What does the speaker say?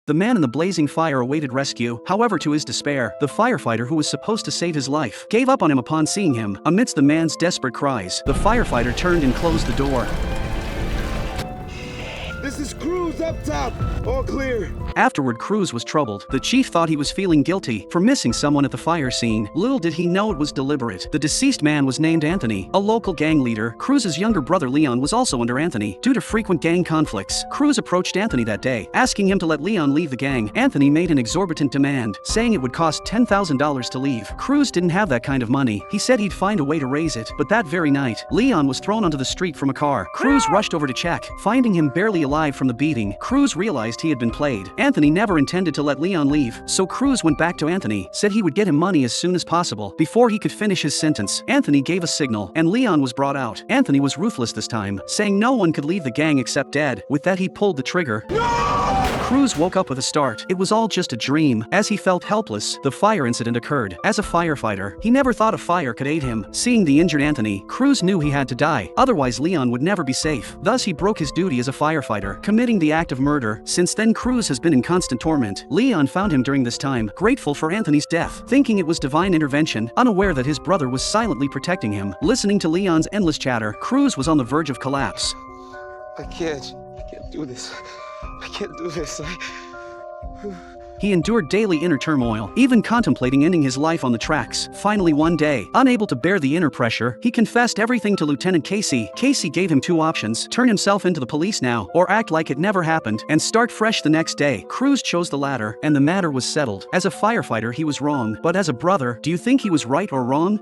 The man in the blazing fire awaited rescue. However, to his despair, the firefighter who was supposed to save his life gave up on him upon seeing him. Amidst the man's desperate cries, the firefighter turned and closed the door. This is Cruz up top. All clear. Afterward, Cruz was troubled. The chief thought he was feeling guilty for missing someone at the fire scene. Little did he know it was deliberate. The deceased man was named Anthony, a local gang leader. Cruz's younger brother Leon was also under Anthony. Due to frequent gang conflicts, Cruz approached Anthony that day, asking him to let Leon leave the gang. Anthony made an exorbitant demand, saying it would cost $10,000 to leave. Cruz didn't have that kind of money. He said he'd find a way to raise it. But that very night, Leon was thrown onto the street from a car. Cruz rushed over to check. Finding him barely alive from the beating, Cruz realized he had been played. Anthony never intended to let Leon leave, so Cruz went back to Anthony, said he would get him money as soon as possible. Before he could finish his sentence, Anthony gave a signal, and Leon was brought out. Anthony was ruthless this time, saying no one could leave the gang except dead. With that, he pulled the trigger. Cruz woke up with a start. It was all just a dream. As he felt helpless, the fire incident occurred. As a firefighter, he never thought a fire could aid him. Seeing the injured Anthony, Cruz knew he had to die. Otherwise, Leon would never be safe. Thus, he broke his duty as a firefighter, committing the act of murder. Since then, Cruz has been in constant torment. Leon found him during this time, grateful for Anthony's death, thinking it was divine intervention, unaware that his brother was silently protecting him. Listening to Leon's endless chatter, Cruz was on the verge of collapse. I can't do this. I can't do this. He endured daily inner turmoil, even contemplating ending his life on the tracks. Finally, one day, unable to bear the inner pressure, he confessed everything to Lieutenant Casey. Casey gave him two options: turn himself into the police now, or act like it never happened and start fresh the next day. Cruz chose the latter, and the matter was settled. As a firefighter, he was wrong, but as a brother, do you think he was right or wrong?